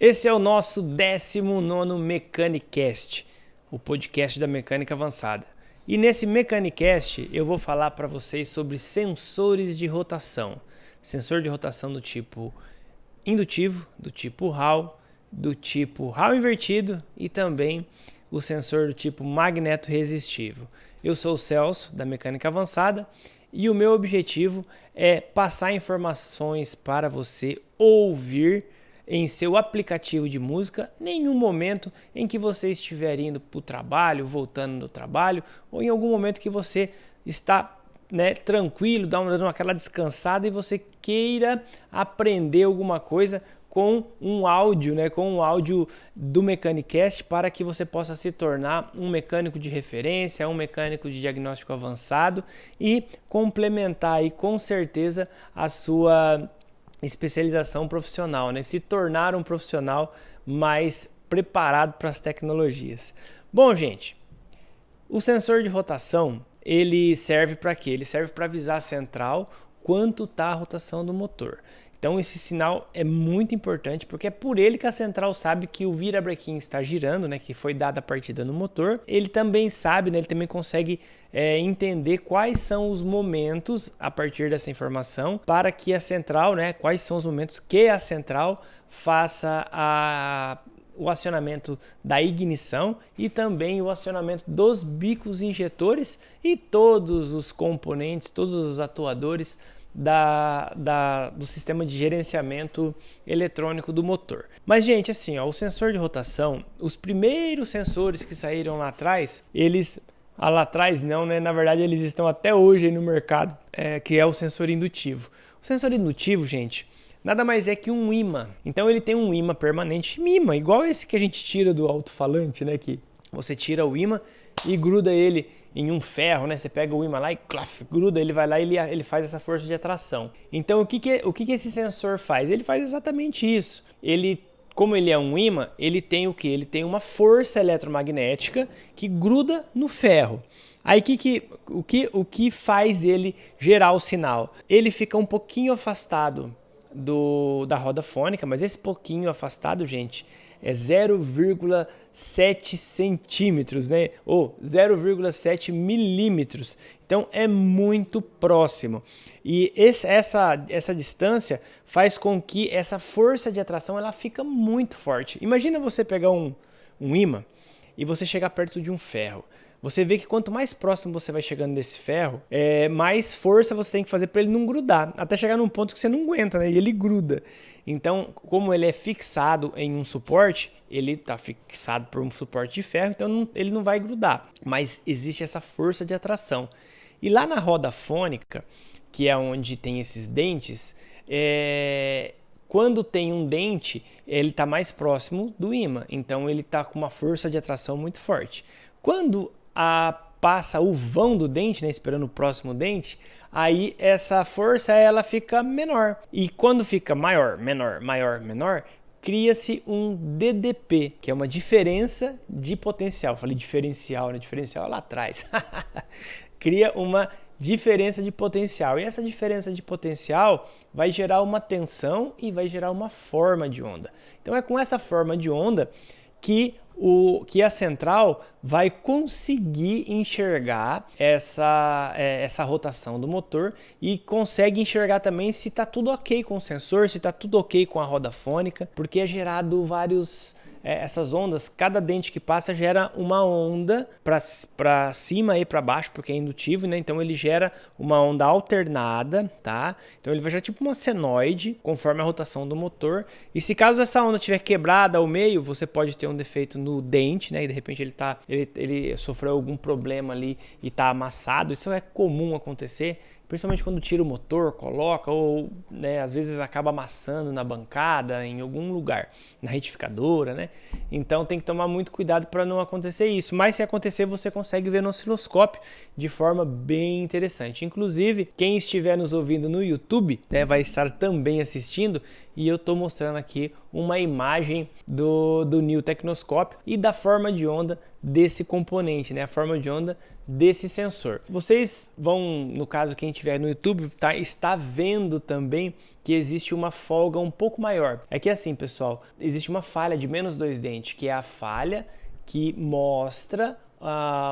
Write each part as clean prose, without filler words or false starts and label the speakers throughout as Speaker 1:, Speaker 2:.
Speaker 1: Esse é o nosso 19º Mecanicast, o podcast da mecânica avançada. E nesse Mecanicast eu vou falar para vocês sobre sensores de rotação. Sensor de rotação do tipo indutivo, do tipo Hall, do tipo Hall invertido e também o sensor do tipo magneto resistivo. Eu sou o Celso, da Mecânica Avançada, e o meu objetivo é passar informações para você ouvir em seu aplicativo de música, nenhum momento em que você estiver indo para o trabalho, voltando do trabalho, ou em algum momento que você está tranquilo, dando aquela descansada e você queira aprender alguma coisa com um áudio, com um áudio do Mecanicast para que você possa se tornar um mecânico de referência, um mecânico de diagnóstico avançado e complementar aí com certeza a sua especialização profissional, se tornar um profissional mais preparado para as tecnologias. Bom, gente, o sensor de rotação, ele serve para quê? Ele serve para avisar a central quanto está a rotação do motor. Então esse sinal é muito importante porque é por ele que a central sabe que o virabrequim está girando, que foi dada a partida no motor. Ele também sabe, ele também consegue entender quais são os momentos a partir dessa informação para que a central, quais são os momentos que a central faça o acionamento da ignição e também o acionamento dos bicos injetores e todos os componentes, todos os atuadores do sistema de gerenciamento eletrônico do motor. Mas, gente, assim, o sensor de rotação, os primeiros sensores que saíram lá atrás, lá atrás não, na verdade eles estão até hoje aí no mercado, que é o sensor indutivo. O sensor indutivo, gente, nada mais é que um ímã. Então ele tem um ímã permanente, igual esse que a gente tira do alto-falante, que você tira o ímã e gruda ele em um ferro, Você pega o ímã lá e gruda, ele vai lá e ele faz essa força de atração. Então o que esse sensor faz? Ele faz exatamente isso. Como ele é um ímã, ele tem o quê? Ele tem uma força eletromagnética que gruda no ferro. Aí o que faz ele gerar o sinal? Ele fica um pouquinho afastado da roda fônica, mas esse pouquinho afastado, gente, é 0,7 centímetros, ou 0,7 milímetros. Então é muito próximo. E essa distância faz com que essa força de atração ela fica muito forte. Imagina você pegar um ímã e você chegar perto de um ferro. Você vê que quanto mais próximo você vai chegando desse ferro, mais força você tem que fazer para ele não grudar, até chegar num ponto que você não aguenta, e ele gruda. Então, como ele é fixado em um suporte, ele está fixado por um suporte de ferro, então ele não vai grudar. Mas existe essa força de atração. E lá na roda fônica, que é onde tem esses dentes, quando tem um dente, ele está mais próximo do ímã, então ele está com uma força de atração muito forte. Quando passa o vão do dente, esperando o próximo dente, aí essa força ela fica menor. E quando fica maior, menor, maior, menor, cria-se um DDP, que é uma diferença de potencial. Falei diferencial, diferencial lá atrás. Cria uma diferença de potencial. E essa diferença de potencial vai gerar uma tensão e vai gerar uma forma de onda. Então é com essa forma de onda que a central vai conseguir enxergar essa rotação do motor e consegue enxergar também se está tudo ok com o sensor, se está tudo ok com a roda fônica, porque é gerado essas ondas, cada dente que passa gera uma onda para cima e para baixo, porque é indutivo, então ele gera uma onda alternada, tá? Então ele vai gerar tipo uma senoide, conforme a rotação do motor, e se caso essa onda estiver quebrada ao meio, você pode ter um defeito no dente, e de repente ele sofreu algum problema ali e está amassado. Isso é comum acontecer, principalmente quando tira o motor, coloca, ou às vezes acaba amassando na bancada, em algum lugar, na retificadora, Então tem que tomar muito cuidado para não acontecer isso. Mas se acontecer, você consegue ver no osciloscópio de forma bem interessante. Inclusive, quem estiver nos ouvindo no YouTube, vai estar também assistindo, e eu estou mostrando aqui uma imagem do New Tecnoscópio e da forma de onda desse componente, a forma de onda desse sensor. Vocês vão, no caso, quem estiver no YouTube está vendo também que existe uma folga um pouco maior. É que assim, pessoal, existe uma falha de menos 2 dentes, que é a falha que mostra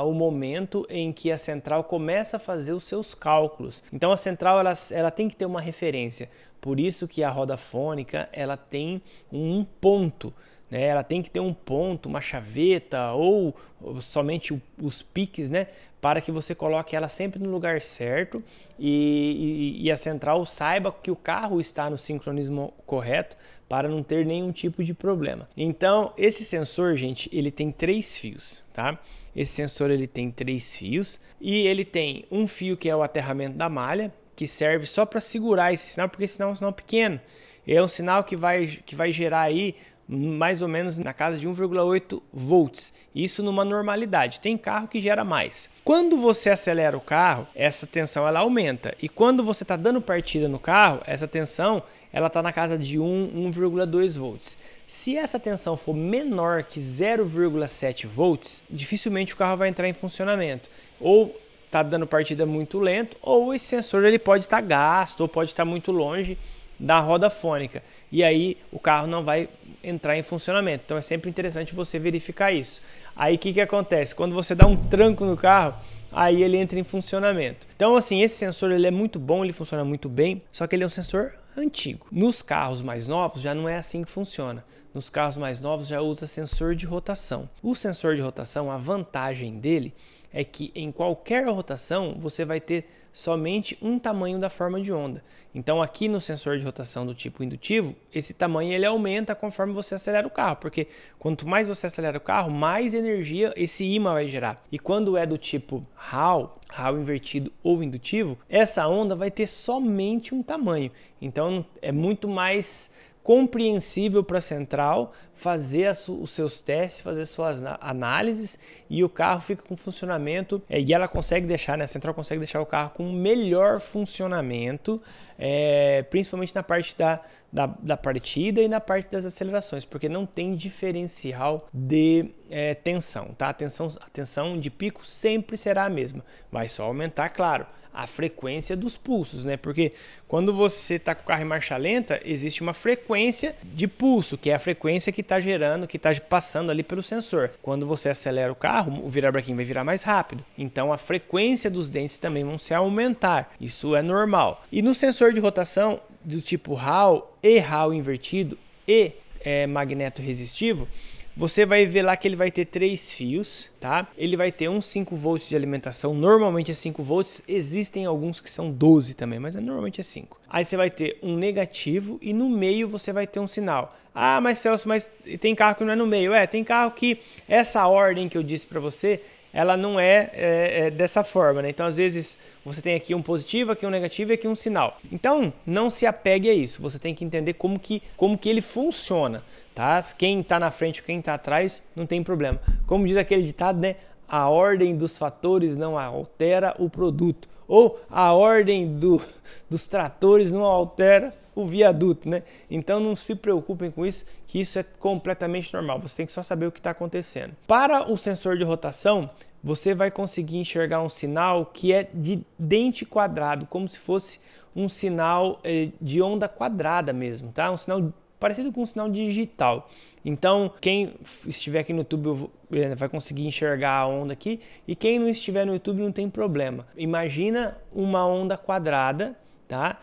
Speaker 1: o momento em que a central começa a fazer os seus cálculos. Então a central ela tem que ter uma referência. Por isso que a roda fônica ela tem um ponto, né? Ela tem que ter um ponto, uma chaveta ou somente os piques, né? Para que você coloque ela sempre no lugar certo e a central saiba que o carro está no sincronismo correto para não ter nenhum tipo de problema. Então, esse sensor, gente, ele tem 3 fios, tá? Esse sensor ele tem 3 fios e ele tem um fio que é o aterramento da malha, que serve só para segurar esse sinal, porque esse sinal é um sinal pequeno. É um sinal que vai gerar aí mais ou menos na casa de 1,8 volts. Isso numa normalidade. Tem carro que gera mais. Quando você acelera o carro, essa tensão ela aumenta. E quando você está dando partida no carro, essa tensão ela está na casa de 1,2 volts. Se essa tensão for menor que 0,7 volts, dificilmente o carro vai entrar em funcionamento. Ou está dando partida muito lento, ou esse sensor ele pode estar gasto, ou pode estar muito longe da roda fônica. E aí o carro não vai entrar em funcionamento. Então é sempre interessante você verificar isso. Aí o que acontece? Quando você dá um tranco no carro, aí ele entra em funcionamento. Então assim, esse sensor ele é muito bom, ele funciona muito bem, só que ele é um sensor antigo. Nos carros mais novos já não é assim que funciona. Nos carros mais novos já usa sensor de rotação. O sensor de rotação, a vantagem dele é que em qualquer rotação você vai ter somente um tamanho da forma de onda. Então aqui no sensor de rotação do tipo indutivo, esse tamanho ele aumenta conforme você acelera o carro, porque quanto mais você acelera o carro, mais energia esse ímã vai gerar. E quando é do tipo Hall invertido ou indutivo, essa onda vai ter somente um tamanho. Então é muito mais compreensível para a central fazer os seus testes, fazer suas análises e o carro fica com funcionamento e ela consegue deixar, né, a central consegue deixar o carro com melhor funcionamento, principalmente na parte da partida e na parte das acelerações, porque não tem diferencial de tensão, tá? A tensão de pico sempre será a mesma, vai só aumentar, claro, a frequência dos pulsos, né? Porque quando você está com o carro em marcha lenta, existe uma frequência de pulso, que é a frequência que está gerando, que está passando ali pelo sensor. Quando você acelera o carro, o virabrequim vai virar mais rápido. Então a frequência dos dentes também vão se aumentar. Isso é normal. E no sensor de rotação do tipo Hall e Hall invertido e magneto resistivo, você vai ver lá que ele vai ter 3 fios, tá? Ele vai ter uns 5 volts de alimentação, normalmente é 5 volts, existem alguns que são 12 também, mas normalmente é 5. Aí você vai ter um negativo e no meio você vai ter um sinal. Ah, mas Celso, mas tem carro que não é no meio. Tem carro que essa ordem que eu disse para você, ela não é dessa forma, né? Então, às vezes, você tem aqui um positivo, aqui um negativo e aqui um sinal. Então, não se apegue a isso. Você tem que entender como que ele funciona, tá? Quem está na frente ou quem está atrás, não tem problema. Como diz aquele ditado, né? A ordem dos fatores não altera o produto. Ou a ordem dos tratores não altera o viaduto, né? Então não se preocupem com isso, que isso é completamente normal. Você tem que só saber o que está acontecendo. Para o sensor de rotação, você vai conseguir enxergar um sinal que é de dente quadrado, como se fosse um sinal de onda quadrada mesmo, tá? Um sinal parecido com um sinal digital. Então, quem estiver aqui no YouTube vai conseguir enxergar a onda aqui, e quem não estiver no YouTube não tem problema. Imagina uma onda quadrada, tá?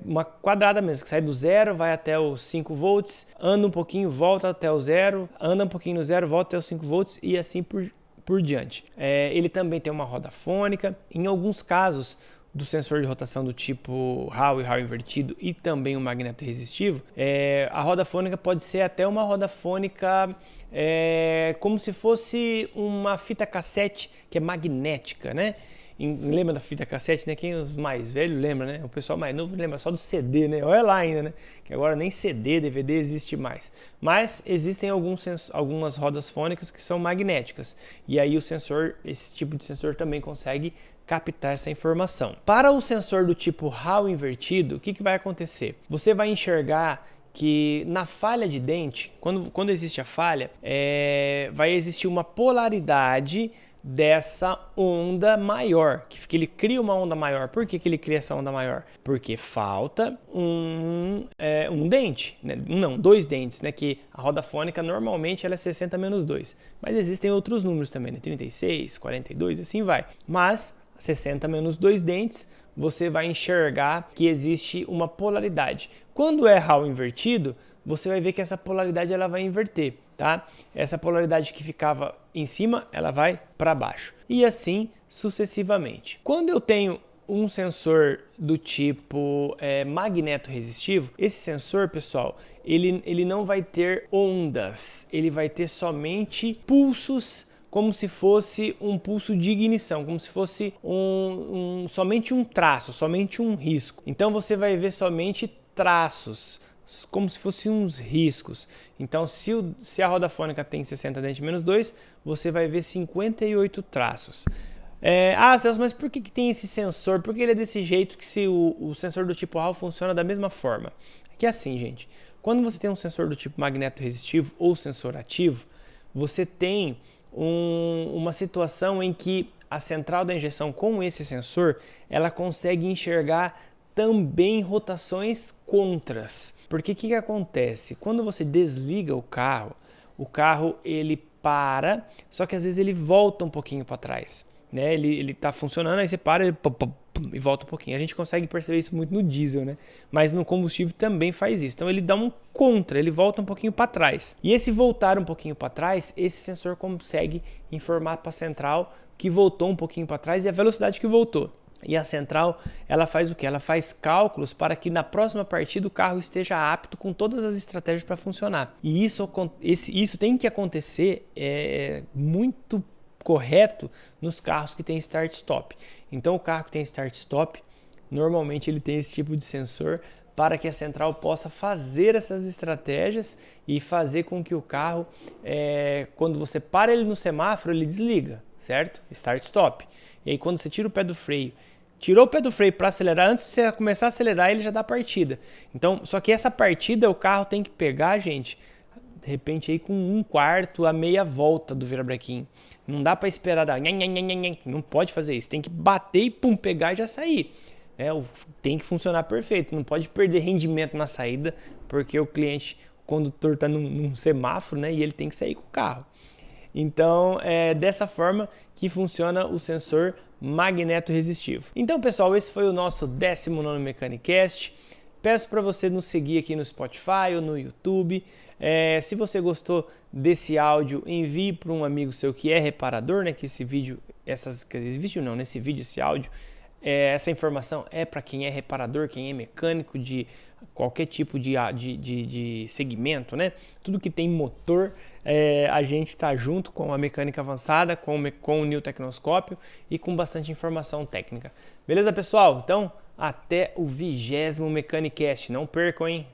Speaker 1: Uma quadrada mesmo, que sai do zero, vai até os 5 volts, anda um pouquinho, volta até o zero, anda um pouquinho no zero, volta até os 5 volts e assim por diante. Ele também tem uma roda fônica. Em alguns casos do sensor de rotação do tipo Hall e Hall invertido e também o magneto resistivo, a roda fônica pode ser até uma roda fônica como se fosse uma fita cassete que é magnética, né? Lembra da fita cassete, né? Quem os mais velhos lembra, né? O pessoal mais novo lembra só do CD, né? Olha lá ainda, né? Que agora nem CD, DVD existe mais. Mas existem algumas rodas fônicas que são magnéticas. E aí esse tipo de sensor também consegue captar essa informação. Para o sensor do tipo Hall invertido, o que vai acontecer? Você vai enxergar que na falha de dente, quando existe a falha, vai existir uma polaridade dessa onda maior, que ele cria uma onda maior. Por que ele cria essa onda maior? Porque falta um dente, né? Não, 2 dentes, né? Que a roda fônica normalmente ela é 60 menos 2, mas existem outros números também, né? 36, 42, assim vai. Mas 60 menos 2 dentes, você vai enxergar que existe uma polaridade. Quando é Hall invertido, você vai ver que essa polaridade ela vai inverter, tá? Essa polaridade que ficava em cima, ela vai para baixo. E assim sucessivamente. Quando eu tenho um sensor do tipo magneto-resistivo, esse sensor, pessoal, ele não vai ter ondas, ele vai ter somente pulsos, como se fosse um pulso de ignição, como se fosse somente um traço, somente um risco. Então você vai ver somente traços, como se fossem uns riscos. Então, se a roda fônica tem 60 dentes menos 2, você vai ver 58 traços. Celso, mas por que tem esse sensor? Por que ele é desse jeito que se o sensor do tipo Hall funciona da mesma forma? É que assim, gente, quando você tem um sensor do tipo magneto-resistivo ou sensor ativo, você tem uma situação em que a central da injeção com esse sensor, ela consegue enxergar também rotações contras. Porque o que acontece? Quando você desliga o carro ele para, só que às vezes ele volta um pouquinho para trás. Né? Ele está funcionando, aí você para ele e volta um pouquinho. A gente consegue perceber isso muito no diesel, né? Mas no combustível também faz isso. Então ele dá um contra, ele volta um pouquinho para trás. E esse voltar um pouquinho para trás, esse sensor consegue informar para a central que voltou um pouquinho para trás e a velocidade que voltou. E a central, ela faz o quê? Ela faz cálculos para que na próxima partida o carro esteja apto com todas as estratégias para funcionar. E isso tem que acontecer muito correto nos carros que tem start-stop. Então o carro que tem start-stop, normalmente ele tem esse tipo de sensor para que a central possa fazer essas estratégias e fazer com que o carro, quando você para ele no semáforo, ele desliga, certo? Start-stop. E aí quando você tira o pé do freio, tirou o pé do freio para acelerar, antes de você começar a acelerar, ele já dá partida. Então, só que essa partida o carro tem que pegar, gente, de repente aí com 1/4 a meia volta do virabrequim. Não dá para esperar dar, não pode fazer isso, tem que bater e pegar e já sair. Tem que funcionar perfeito, não pode perder rendimento na saída, porque o condutor está num semáforo, né, e ele tem que sair com o carro. Então, é dessa forma que funciona o sensor magneto-resistivo. Então, pessoal, esse foi o nosso 19º Mecanicast. Peço para você nos seguir aqui no Spotify ou no YouTube. Se você gostou desse áudio, envie para um amigo seu que é reparador, né? Que esse vídeo, esse áudio, essa informação é para quem é reparador, quem é mecânico de qualquer tipo de segmento, né? Tudo que tem motor, a gente está junto com a mecânica avançada, com o New Tecnoscópio e com bastante informação técnica. Beleza, pessoal? Então, até o 20º Mecanicast. Não percam, hein?